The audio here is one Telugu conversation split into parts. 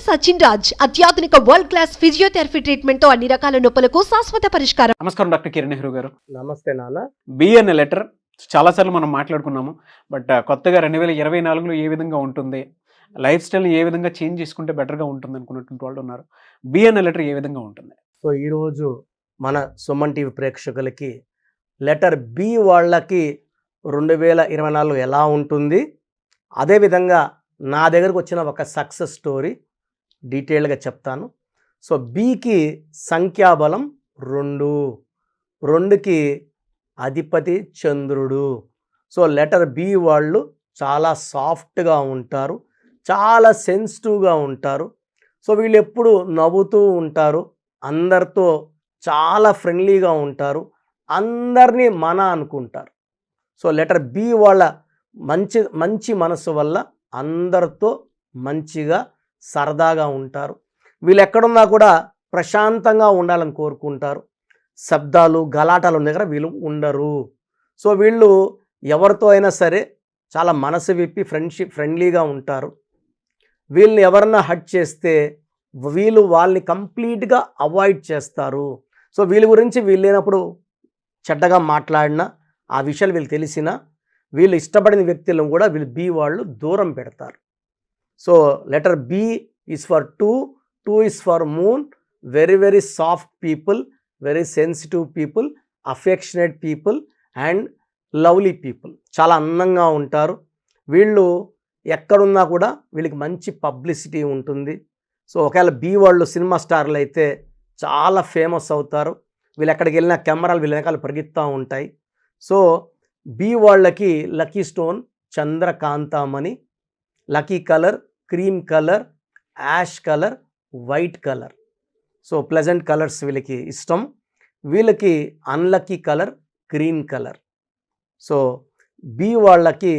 సచిన్ రాజ్ అత్యాధునిక వరల్డ్ క్లాస్ ఫిజియోథెరపీ ట్రీట్మెంట్ తో అన్ని రకాల నొప్పులకు శాశ్వత పరిష్కారం. నమస్కారం డాక్టర్ కిరణ్ నెహ్రూ గారు. నమస్తే నాన్న. బి అనే లెటర్ చాలాసార్లు మనం మాట్లాడుకున్నాము. బట్ కొత్తగా 2024లో ఏ విధంగా ఉంటుంది, లైఫ్ స్టైల్ని ఏ విధంగా చేంజ్ చేసుకుంటే బెటర్గా ఉంటుంది అనుకున్నటువంటి వాళ్ళు ఉన్నారు. బి అనే లెటర్ ఏ విధంగా ఉంటుంది? సో ఈరోజు మన సుమన్ టీవీ ప్రేక్షకులకి లెటర్ బి వాళ్ళకి 2024 ఎలా ఉంటుంది, అదేవిధంగా నా దగ్గరకు వచ్చిన ఒక సక్సెస్ స్టోరీ డీటెయిల్గా చెప్తాను. సో బికి సంఖ్యాబలం 2, 2కి అధిపతి చంద్రుడు. సో లెటర్ బి వాళ్ళు చాలా సాఫ్ట్గా ఉంటారు, చాలా సెన్సిటివ్గా ఉంటారు. సో వీళ్ళు ఎప్పుడు నవ్వుతూ ఉంటారు, అందరితో చాలా ఫ్రెండ్లీగా ఉంటారు, అందరినీ మన అనుకుంటారు. సో లెటర్ బి వాళ్ళ మంచి మనసు వల్ల అందరితో మంచిగా సరదాగా ఉంటారు. వీళ్ళు ఎక్కడున్నా కూడా ప్రశాంతంగా ఉండాలని కోరుకుంటారు. శబ్దాలు గలాటాలు ఉన్న దగ్గర వీళ్ళు ఉండరు. సో వీళ్ళు ఎవరితో అయినా సరే చాలా మనసు విప్పి ఫ్రెండ్లీగా ఉంటారు. వీళ్ళని ఎవరన్నా హర్ట్ చేస్తే వీళ్ళు వాళ్ళని కంప్లీట్గా అవాయిడ్ చేస్తారు. సో వీళ్ళ గురించి వీళ్ళు లేనప్పుడు చెడ్డగా మాట్లాడినా, ఆ విషయాలు వీళ్ళు తెలిసినా, వీళ్ళు ఇష్టపడిన వ్యక్తులను కూడా వీళ్ళు బి వాళ్ళు దూరం పెడతారు. So letter B is for 2 is for moon. Very very soft people, very sensitive people, affectionate people and lovely people. చాలా అందంగా ఉంటారు. వీళ్ళు ఎక్కడున్నా కూడా వీళ్ళకి మంచి పబ్లిసిటీ ఉంటుంది. సో ఒకవేళ బి వాళ్ళు సినిమా స్టార్లు అయితే చాలా ఫేమస్ అవుతారు. వీళ్ళు ఎక్కడికి వెళ్ళినా కెమెరాలు వీళ్ళ వెనకాల పరిగెత్తుతూ ఉంటాయి. సో బి వాళ్ళకి లక్కీ స్టోన్ చంద్రకాంతమణి, lucky colour cream colour, ash colour, white colour. So pleasant colours వీళ్ళకి ఇష్టం. వీళ్ళకి unlucky colour green colour. So B వాళ్ళకి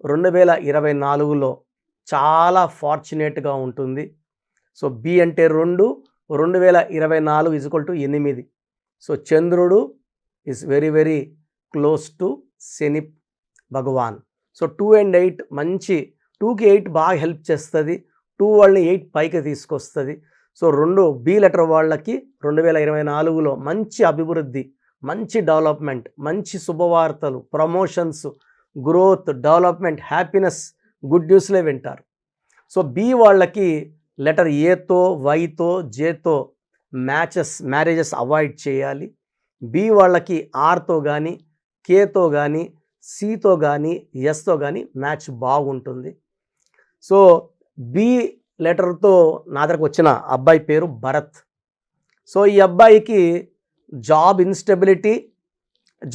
2024లో చాలా ఫార్చునేట్గా ఉంటుంది. సో బి అంటే 2, 2024 = 8. సో చంద్రుడు is very very close to Shani Bhagwan. So 2 and 8 మంచి. 2కి 8 బాగా హెల్ప్ చేస్తుంది. 2 వాళ్ళని 8 పైకి తీసుకొస్తుంది. సో 2 బి లెటర్ వాళ్ళకి 2024లో మంచి అభివృద్ధి, మంచి డెవలప్మెంట్, మంచి శుభవార్తలు, promotions, growth, development, happiness, good న్యూస్లే వింటారు. సో బి వాళ్ళకి లెటర్ ఏతో, వైతో, జేతో మ్యారేజెస్ అవాయిడ్ చేయాలి. బి వాళ్ళకి ఆర్తో కానీ, కేతో కానీ, సితో కానీ, ఎస్తో కానీ మ్యాచ్ బాగుంటుంది. సో బి లెటర్తో నా దగ్గరకు వచ్చిన అబ్బాయి పేరు భరత్. సో ఈ అబ్బాయికి జాబ్ ఇన్స్టెబిలిటీ,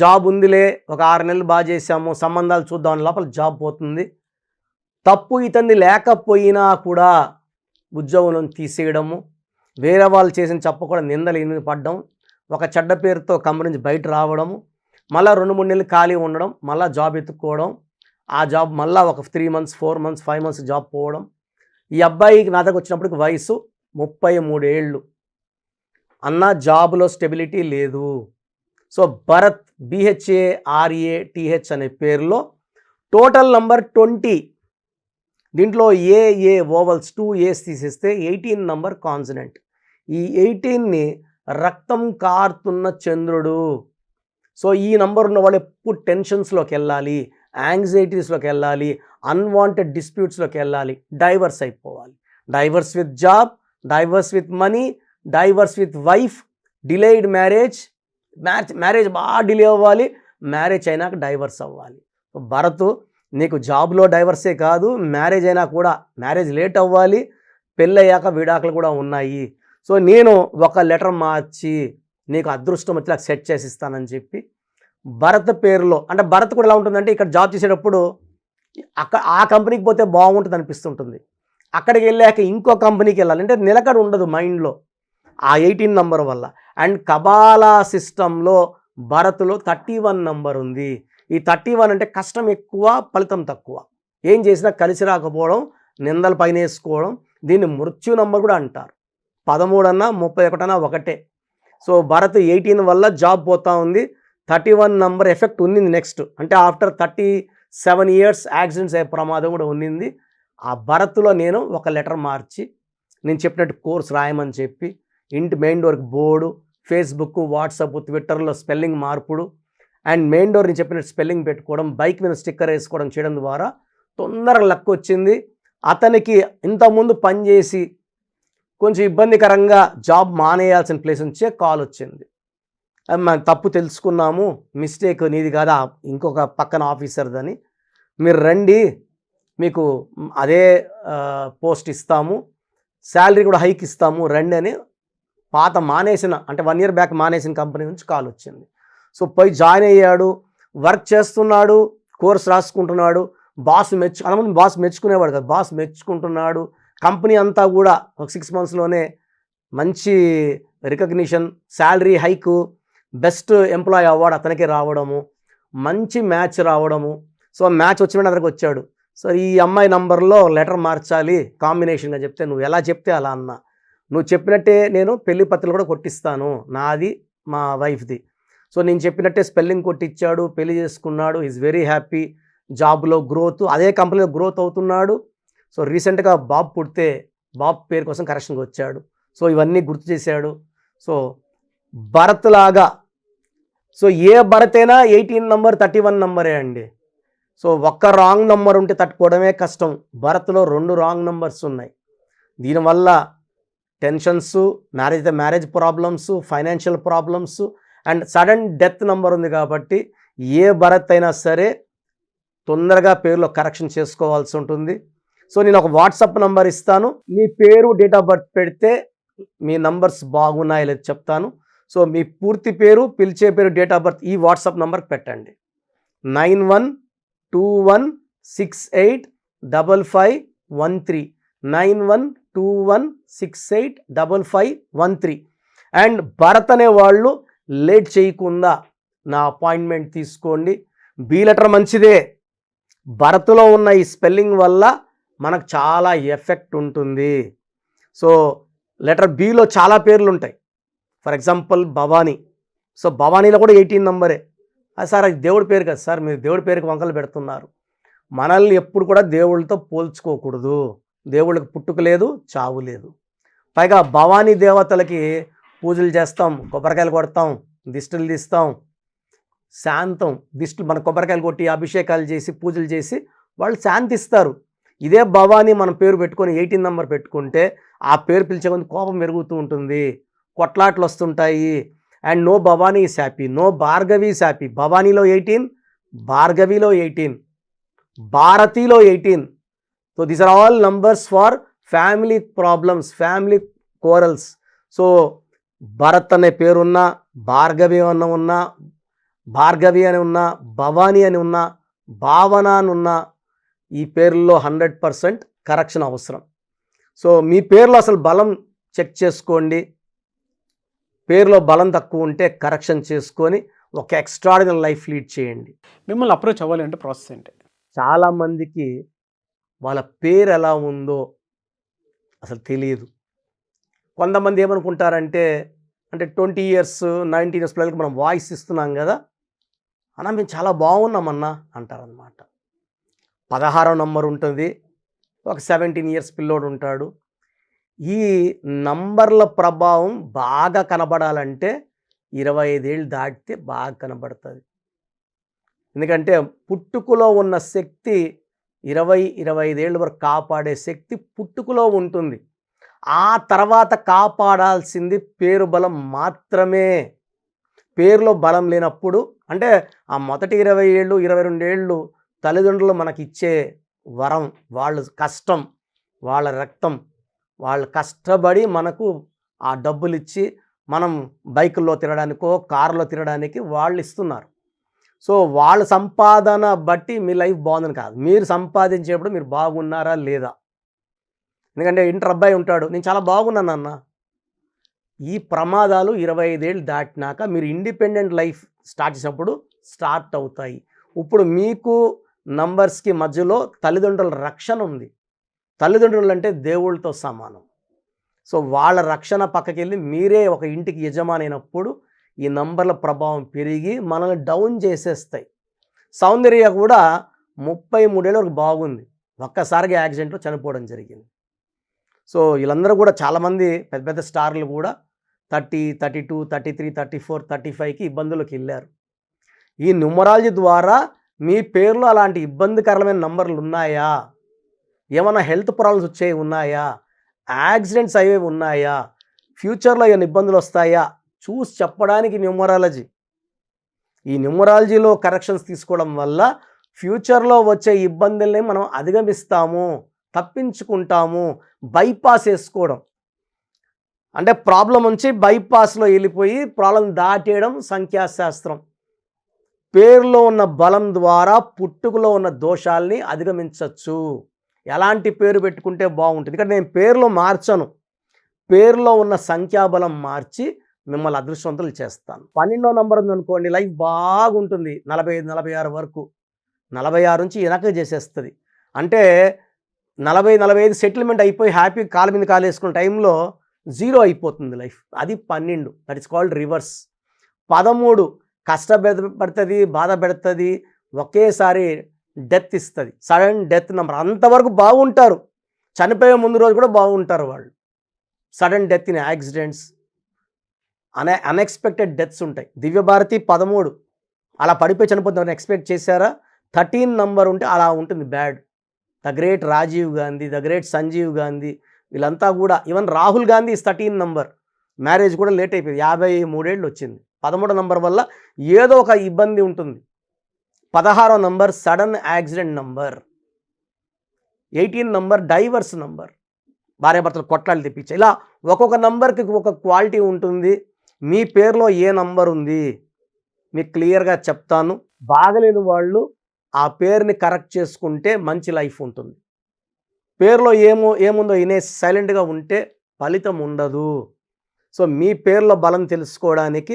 జాబ్ ఉందిలే ఒక 6 నెలలు బాగా చేసాము, సంబంధాలు చూద్దాం లోపల జాబ్ పోతుంది. తప్పు ఇతన్ని లేకపోయినా కూడా ఉద్యోగం తీసేయడము, వేరే వాళ్ళు చేసిన చెప్పకుండా నిందలు పడడం, ఒక చెడ్డ పేరుతో కంపెనీ నుంచి బయట రావడము, మళ్ళీ 2-3 నెలలు ఖాళీ ఉండడం, మళ్ళీ జాబ్ ఎత్తుక్కోవడం, ఆ జాబ్ మళ్ళీ ఒక 3 months 4 months 5 months జాబ్ పోవడం. ఈ అబ్బాయికి నా దగ్గర వచ్చినప్పటికి వయసు 33 ఏళ్ళు. అన్న జాబ్లో స్టెబిలిటీ లేదు. సో భరత్ BHARATH అనే పేరులో టోటల్ నంబర్ 20. దీంట్లో ఏ ఓవల్స్ 2 A's తీసేస్తే 18 నంబర్ కాన్సనెంట్. ఈ 18ని రక్తం కారుతున్న చంద్రుడు. సో ఈ నంబర్ ఉన్న వాళ్ళు ఎప్పుడు టెన్షన్స్లోకి వెళ్ళాలి, యాంగ్జైటీస్లోకి వెళ్ళాలి, అన్వాంటెడ్ డిస్ప్యూట్స్లోకి వెళ్ళాలి, డైవర్స్ అయిపోవాలి. Divorce with job, divorce with money, divorce with wife, delayed marriage బాగా డిలే అవ్వాలి, మ్యారేజ్ అయినాక డైవర్స్ అవ్వాలి. భరత్ నీకు జాబ్లో డైవర్సే కాదు, మ్యారేజ్ అయినా కూడా మ్యారేజ్ లేట్ అవ్వాలి, పెళ్ళయ్యాక విడాకులు కూడా ఉన్నాయి. సో నేను ఒక లెటర్ మార్చి నీకు అదృష్టం వచ్చేలా సెట్ చేసి ఇస్తానని చెప్పి భరత్ పేరులో, అంటే భరత్ కూడా ఎలా ఉంటుందంటే ఇక్కడ జాబ్ చేసేటప్పుడు ఆ కంపెనీకి పోతే బాగుంటుంది అనిపిస్తుంటుంది, అక్కడికి వెళ్ళాక ఇంకో కంపెనీకి వెళ్ళాలి అంటే నిలకడ ఉండదు మైండ్లో ఆ 18 నంబర్ వల్ల. అండ్ కబాలా సిస్టంలో భరత్లో 31 నంబర్ ఉంది. ఈ 31 అంటే కష్టం ఎక్కువ, ఫలితం తక్కువ, ఏం చేసినా కలిసి రాకపోవడం, నిందలు పైన వేసుకోవడం. దీన్ని మృత్యు నంబర్ కూడా అంటారు. 13 అన్నా 31 అన్నా ఒకటే. సో భరత్ 18 వల్ల జాబ్ పోతా ఉంది. 31 నంబర్ ఎఫెక్ట్ ఉంది నెక్స్ట్, అంటే ఆఫ్టర్ 37 years యాక్సిడెంట్స్ అయ్యే ప్రమాదం కూడా ఉన్నింది. ఆ భరత్లో నేను ఒక లెటర్ మార్చి నేను చెప్పినట్టు కోర్స్ రాయమని చెప్పి ఇంటి మెయిన్ డోర్కి బోర్డు, ఫేస్బుక్, వాట్సాప్, ట్విట్టర్లో స్పెల్లింగ్ మార్పుడు అండ్ మెయిన్ డోర్ నేను చెప్పినట్టు స్పెల్లింగ్ పెట్టుకోవడం, బైక్ మీద స్టిక్కర్ వేసుకోవడం చేయడం ద్వారా తొందరగా లక్ వచ్చింది. అతనికి ఇంతకుముందు పనిచేసి కొంచెం ఇబ్బందికరంగా జాబ్ మానేయాల్సిన ప్లేస్ నుంచే కాల్ వచ్చింది. మనం తప్పు తెలుసుకున్నాము, మిస్టేక్ నీది కాదా ఇంకొక పక్కన ఆఫీసర్దని, మీరు రండి మీకు అదే పోస్ట్ ఇస్తాము, శాలరీ కూడా హైక్ ఇస్తాము రండి అని పాత మానేసిన అంటే 1 year బ్యాక్ మానేసిన కంపెనీ నుంచి కాల్ వచ్చింది. సో పోయి జాయిన్ అయ్యాడు, వర్క్ చేస్తున్నాడు, కోర్స్ రాసుకుంటున్నాడు. అంతమంది బాస్ మెచ్చుకునేవాడు కదా, బాస్ మెచ్చుకుంటున్నాడు. కంపెనీ అంతా కూడా ఒక 6 monthsలోనే మంచి recognition, salary haiku, best employee award అతనికే రావడము, మంచి మ్యాచ్ రావడము. సో మ్యాచ్ వచ్చిన అతనికి వచ్చాడు. సో ఈ అమ్మాయి నంబర్లో లెటర్ మార్చాలి కాంబినేషన్గా చెప్తే, నువ్వు ఎలా చెప్తే అలా అన్నా, నువ్వు చెప్పినట్టే నేను పెళ్లి పత్రికలు కూడా కొట్టిస్తాను, నాది మా వైఫ్ది. సో నేను చెప్పినట్టే స్పెల్లింగ్ కొట్టించాడు, పెళ్లి చేసుకున్నాడు, ఈజ్ వెరీ హ్యాపీ. జాబ్లో గ్రోత్, అదే కంపెనీలో గ్రోత్ అవుతున్నాడు. సో రీసెంట్గా బాబు పుడితే బాబు పేరు కోసం కరెక్షన్కి వచ్చాడు. సో ఇవన్నీ గుర్తు చేశాడు. సో భరత్ లాగా, సో ఏ భరత్ అయినా 18 నంబర్ 31 నంబరే అండి. సో ఒక్క రాంగ్ నంబర్ ఉంటే తట్టుకోవడమే కష్టం. భరత్లో 2 రాంగ్ నంబర్స్ ఉన్నాయి. దీనివల్ల tensions, marriage problems, financial problems and sudden death number ఉంది. కాబట్టి ఏ భరత్ అయినా సరే తొందరగా పేరులో కరెక్షన్ చేసుకోవాల్సి ఉంటుంది. సో నేను ఒక వాట్సాప్ నంబర్ ఇస్తాను, మీ పేరు డేట్ ఆఫ్ బర్త్ పెడితే మీ నంబర్స్ బాగున్నాయో లేదో చెప్తాను. సో మీ పూర్తి పేరు, పిలిచే పేరు, డేట్ ఆఫ్ బర్త్ ఈ వాట్సాప్ నంబర్కి పెట్టండి. 9121685513 9121685513. అండ్ భరత్ అనే వాళ్ళు లేట్ చేయకుండా నా అపాయింట్మెంట్ తీసుకోండి. బి లెటర్ మంచిదే, భరత్లో ఉన్న ఈ స్పెల్లింగ్ వల్ల మనకు చాలా ఎఫెక్ట్ ఉంటుంది. సో లెటర్ బిలో చాలా పేర్లు ఉంటాయి. For example Bhavani. సో భవానీలో కూడా 18 నంబరే. సార్ అది దేవుడి పేరు కదా సార్, మీరు దేవుడి పేరుకి వంకలు పెడుతున్నారు. మనల్ని ఎప్పుడు కూడా దేవుళ్ళతో పోల్చుకోకూడదు. దేవుళ్ళకి పుట్టుక లేదు, చావు లేదు. పైగా భవానీ దేవతలకి పూజలు చేస్తాం, కొబ్బరికాయలు కొడతాం, దిష్టిలు తీస్తాం, శాంతం దిష్టిలు మన కొబ్బరికాయలు కొట్టి అభిషేకాలు చేసి పూజలు చేసి వాళ్ళు శాంతిస్తారు. ఇదే భవానీ మన పేరు పెట్టుకొని 18 నంబర్ పెట్టుకుంటే ఆ పేరు పిలిచే కొంత కోపం పెరుగుతూ ఉంటుంది, కొట్లాట్లు వస్తుంటాయి. And no Bhavani is happy, no Bhargavi is happy. భవానీలో 18, భార్గవిలో 18, భారతిలో 18. So these are all numbers for family problems, family quarrels. So Bharat అనే పేరున్నా, భార్గవి అని ఉన్నా, భార్గవి అని ఉన్నా, భవానీ అని ఉన్నా, భావన అని ఉన్నా, ఈ పేర్లలో 100% కరెక్షన్ అవసరం. సో మీ పేరులో అసలు బలం చెక్ చేసుకోండి. పేరులో బలం తక్కువ ఉంటే కరెక్షన్ చేసుకొని ఒక ఎక్స్ట్రాడినరీ లైఫ్ లీడ్ చేయండి. మిమ్మల్ని అప్రోచ్ అవ్వాలి అంటే ప్రాసెస్ ఏంటి? చాలామందికి వాళ్ళ పేరు ఎలా ఉందో అసలు తెలియదు. కొంతమంది ఏమనుకుంటారంటే, అంటే 20 years 19 years పిల్లలకి మనం వాయిస్ ఇస్తున్నాం కదా అన్న, మేము చాలా బాగున్నామన్నా అంటారనమాట. 16వ నంబర్ ఉంటుంది, ఒక 17 years పిల్లోడు ఉంటాడు. ఈ నంబర్ల ప్రభావం బాగా కనబడాలంటే 25 ఏళ్ళు దాటితే బాగా కనబడుతుంది. ఎందుకంటే పుట్టుకలో ఉన్న శక్తి 20-25 ఏళ్ళ వరకు కాపాడే శక్తి పుట్టుకలో ఉంటుంది. ఆ తర్వాత కాపాడాల్సింది పేరు బలం మాత్రమే. పేరులో బలం లేనప్పుడు, అంటే ఆ మొదటి 20 ఏళ్ళు 22 ఏళ్ళు తల్లిదండ్రులు మనకి ఇచ్చే వరం, వాళ్ళ కష్టం, వాళ్ళ రక్తం, వాళ్ళు కష్టపడి మనకు ఆ డబ్బులు ఇచ్చి మనం బైకుల్లో తిరగడానికో కారులో తిరగడానికి వాళ్ళు ఇస్తున్నారు. సో వాళ్ళ సంపాదన బట్టి మీ లైఫ్ బాగుందని కాదు, మీరు సంపాదించేప్పుడు మీరు బాగున్నారా లేదా. ఎందుకంటే ఇంటర్ అబ్బాయి ఉంటాడు, నేను చాలా బాగున్నాను అన్న. ఈ ప్రమాదాలు 25 ఏళ్ళు దాటినాక మీరు ఇండిపెండెంట్ లైఫ్ స్టార్ట్ చేసినప్పుడు స్టార్ట్ అవుతాయి. ఇప్పుడు మీకు నంబర్స్కి మధ్యలో తల్లిదండ్రుల రక్షణ ఉంది. తల్లిదండ్రులు అంటే దేవుళ్ళతో సమానం. సో వాళ్ళ రక్షణ పక్కకి వెళ్ళి మీరే ఒక ఇంటికి యజమాని అయినప్పుడు ఈ నంబర్ల ప్రభావం పెరిగి మనల్ని డౌన్ చేసేస్తాయి. సౌందర్య కూడా 33 ఏళ్ళ వరకు బాగుంది, ఒక్కసారిగా యాక్సిడెంట్లో చనిపోవడం జరిగింది. సో వీళ్ళందరూ కూడా చాలామంది పెద్ద పెద్ద స్టార్లు కూడా 30, 32, 33, 34, 35కి ఇబ్బందులకు వెళ్ళారు. ఈ న్యూమరాలజీ ద్వారా మీ పేరులో అలాంటి ఇబ్బందికరమైన నంబర్లు ఉన్నాయా, ఏమైనా హెల్త్ ప్రాబ్లమ్స్ వచ్చేవి ఉన్నాయా, యాక్సిడెంట్స్ అయ్యేవి ఉన్నాయా, ఫ్యూచర్లో ఏమైనా ఇబ్బందులు వస్తాయా చూసి చెప్పడానికి న్యూమరాలజీ. ఈ న్యూమరాలజీలో కరెక్షన్స్ తీసుకోవడం వల్ల ఫ్యూచర్లో వచ్చే ఇబ్బందుల్ని మనం అధిగమిస్తాము, తప్పించుకుంటాము. బైపాస్ వేసుకోవడం అంటే ప్రాబ్లం నుంచి బైపాస్లో వెళ్ళిపోయి ప్రాబ్లం దాటేయడం సంఖ్యాశాస్త్రం. పేరులో ఉన్న బలం ద్వారా పుట్టుకలో ఉన్న దోషాల్ని అధిగమించవచ్చు. ఎలాంటి పేరు పెట్టుకుంటే బాగుంటుంది, ఇక్కడ నేను పేరులో మార్చను, పేరులో ఉన్న సంఖ్యాబలం మార్చి మిమ్మల్ని అదృష్టవంతులు చేస్తాను. 12వ నంబర్ ఉందనుకోండి, లైఫ్ బాగుంటుంది 45, 46 వరకు. 46 నుంచి వెనక చేసేస్తుంది. అంటే 40, 45 సెటిల్మెంట్ అయిపోయి హ్యాపీ కాలు మీద కాలు వేసుకున్న టైంలో 0 అయిపోతుంది లైఫ్. అది 12, దట్ ఇస్ కాల్డ్ రివర్స్. 13 కష్టపడుతుంది, బాధ పెడుతుంది, ఒకేసారి డెత్ ఇస్తుంది, సడన్ డెత్ నెంబర్. అంతవరకు బాగుంటారు, చనిపోయే ముందు రోజు కూడా బాగుంటారు వాళ్ళు. Sudden death in accidents, unexpected deaths ఉంటాయి. దివ్యభారతి 13 అలా పడిపోయి చనిపోతుందని ఎక్స్పెక్ట్ చేశారా? 13 నంబర్ ఉంటే అలా ఉంటుంది bad. The great Rajiv Gandhi, the great Sanjeev Gandhi, వీళ్ళంతా కూడా, even Rahul Gandhi is 13 number. Marriage కూడా లేట్ అయిపోయింది, 53 ఏళ్ళు వచ్చింది. 13వ నంబర్ వల్ల ఏదో ఒక ఇబ్బంది ఉంటుంది. 16వ number sudden accident number. 18 number divorce number, భార్యాభర్తలు కొట్లాలు తెప్పించాయి. ఇలా ఒక్కొక్క నంబర్కి ఒక క్వాలిటీ ఉంటుంది. మీ పేరులో ఏ నంబర్ ఉంది మీకు క్లియర్గా చెప్తాను. బాగలేని వాళ్ళు ఆ పేరుని కరెక్ట్ చేసుకుంటే మంచి లైఫ్ ఉంటుంది. పేరులో ఏముందో వినేసి సైలెంట్గా ఉంటే ఫలితం ఉండదు. సో మీ పేరులో బలం తెలుసుకోవడానికి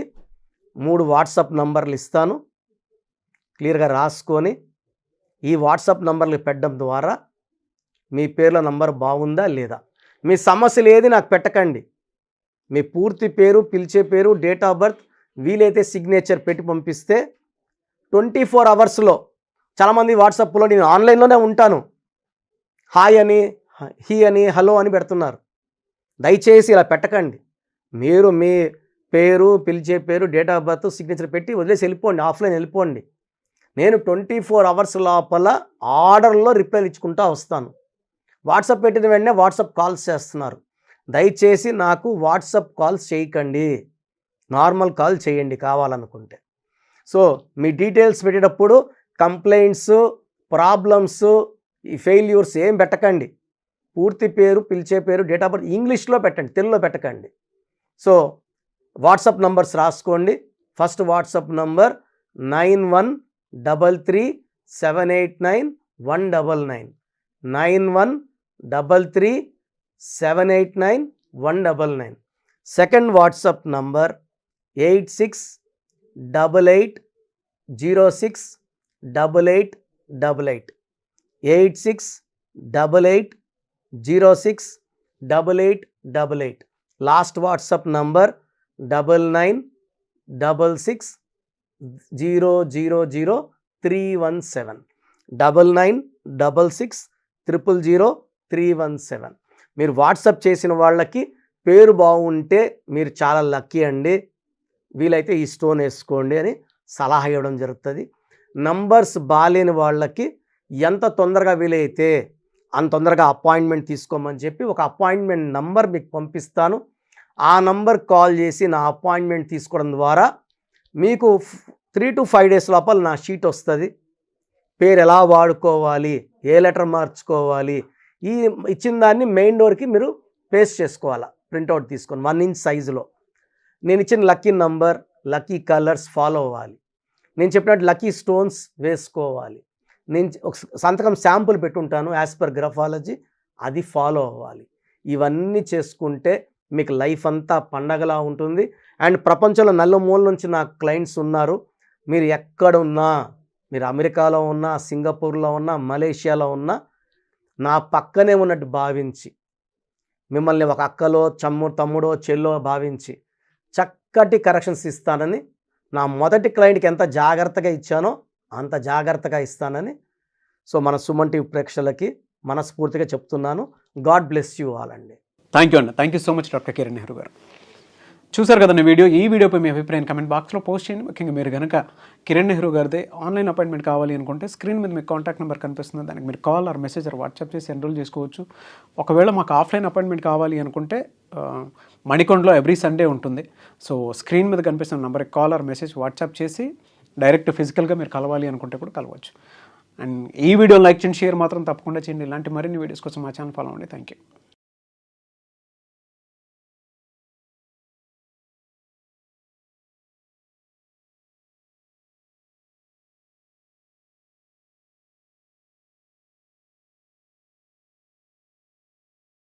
3 వాట్సాప్ నంబర్లు ఇస్తాను, క్లియర్గా రాసుకొని ఈ వాట్సాప్ నంబర్లు పెట్టడం ద్వారా మీ పేరులో నంబర్ బాగుందా లేదా. మీ సమస్యలు ఏది నాకు పెట్టకండి, మీ పూర్తి పేరు, పిలిచే పేరు, డేట్ ఆఫ్ బర్త్, వీలైతే సిగ్నేచర్ పెట్టి పంపిస్తే 24 అవర్స్లో. చాలామంది వాట్సాప్లో నేను ఆన్లైన్లోనే ఉంటాను, హాయ్ అని, హీ అని, హలో అని పెడుతున్నారు. దయచేసి ఇలా పెట్టకండి. మీరు మీ పేరు, పిలిచే పేరు, డేట్ ఆఫ్ బర్త్, సిగ్నేచర్ పెట్టి వదిలేసి వెళ్ళిపోండి, ఆఫ్లైన్ వెళ్ళిపోండి. నేను 24 అవర్స్ లోపల ఆర్డర్లో రిప్లైలు ఇచ్చుకుంటూ వస్తాను. వాట్సాప్ పెట్టిన వెంటనే వాట్సాప్ కాల్స్ చేస్తున్నారు. దయచేసి నాకు వాట్సాప్ కాల్స్ చేయకండి, నార్మల్ కాల్ చేయండి కావాలనుకుంటే. సో మీ డీటెయిల్స్ పెట్టేటప్పుడు కంప్లైంట్స్, ప్రాబ్లమ్స్, ఈ ఫెయిల్యూర్స్ ఏం పెట్టకండి. పూర్తి పేరు, పిలిచే పేరు, డేట్ ఆఫ్ బర్త్ ఇంగ్లీష్లో పెట్టండి, తెలుగులో పెట్టకండి. సో వాట్సాప్ నంబర్స్ రాసుకోండి. First WhatsApp number 9133789199, 9133789199. Second WhatsApp number 8688068888, 8688068888. Last WhatsApp number 9966000317, 9966000317. మీరు వాట్సాప్ చేసిన వాళ్ళకి పేరు బాగుంటే మీరు చాలా లక్కీ అండి, వీలైతే ఈ స్టోన్ వేసుకోండి అని సలహా ఇవ్వడం జరుగుతుంది. నంబర్స్ బాలేని వాళ్ళకి ఎంత తొందరగా వీలైతే అంత తొందరగా అపాయింట్మెంట్ తీసుకోమని చెప్పి ఒక అపాయింట్మెంట్ నంబర్ మీకు పంపిస్తాను. ఆ నంబర్ కాల్ చేసి నా అపాయింట్మెంట్ తీసుకోవడం ద్వారా మీకు 3 to 5 days లోపల నా షీట్ వస్తుంది. పేరు ఎలా వాడుకోవాలి, ఏ లెటర్ మార్చుకోవాలి, ఈ ఇచ్చిన దాన్ని మెయిన్ డోర్కి మీరు పేస్ట్ చేసుకోవాలా, ప్రింట్అవుట్ తీసుకొని 1 inch సైజులో. నేను ఇచ్చిన lucky number, lucky colours follow అవ్వాలి. నేను చెప్పినట్టు లక్కీ స్టోన్స్ వేసుకోవాలి. నేను ఒక సంతకం శాంపుల్ పెట్టుంటాను యాజ్ పర్ గ్రఫాలజీ, అది ఫాలో అవ్వాలి. ఇవన్నీ చేసుకుంటే మీకు లైఫ్ అంతా పండగలా ఉంటుంది. అండ్ ప్రపంచంలో నలుమూల నుంచి నా క్లయింట్స్ ఉన్నారు. మీరు ఎక్కడున్నా, మీరు అమెరికాలో ఉన్నా, సింగపూర్లో ఉన్నా, మలేషియాలో ఉన్నా, నా పక్కనే ఉన్నట్టు భావించి, మిమ్మల్ని ఒక అక్కలో, తమ్ముడో, చెల్లో భావించి చక్కటి కరెక్షన్స్ ఇస్తానని, నా మొదటి క్లయింట్కి ఎంత జాగ్రత్తగా ఇచ్చానో అంత జాగ్రత్తగా ఇస్తానని సో మన సుమన్ టీవీ ప్రేక్షకులకి మనస్ఫూర్తిగా చెప్తున్నాను. గాడ్ బ్లెస్ యూ ఆల్ అండి. థ్యాంక్ యూ అండి, thank you so much doctor Kiran Nehru గారు. చూసారు కదండి వీడియో. ఈ వీడియోపై మీ అభిప్రాయం కమెంట్ బాక్స్లో పోస్ట్ చేయండి. ముఖ్యంగా మీరు కనుక కిరణ్ నెహ్రూ గారిదే ఆన్లైన్ అపాయింట్మెంట్ కావాలి అనుకుంటే స్క్రీన్ మీద మీకు కాంటాక్ట్ నెంబర్ కనిపిస్తుంది, దానికి మీరు call or message or WhatsApp చేసి ఎన్రోల్ చేసుకోవచ్చు. ఒకవేళ మాకు ఆఫ్లైన్ అపాయింట్మెంట్ కావాలి అనుకుంటే మణికొండలో ఎవ్రీ సండే ఉంటుంది. సో స్క్రీన్ మీద కనిపిస్తున్న నెంబర్కి కాల్ ఆర్ మెసేజ్ వాట్సాప్ చేసి డైరెక్ట్ ఫిజికల్గా మీరు కలవాలి అనుకుంటే కూడా కలవచ్చు. అండ్ ఈ వీడియో లైక్ చేయండి, షేర్ మాత్రం తప్పకుండా చేయండి. ఇలాంటి మరిన్ని వీడియోస్ కోసం మా ఛానల్ ఫాలో అవ్వండి. Thank you.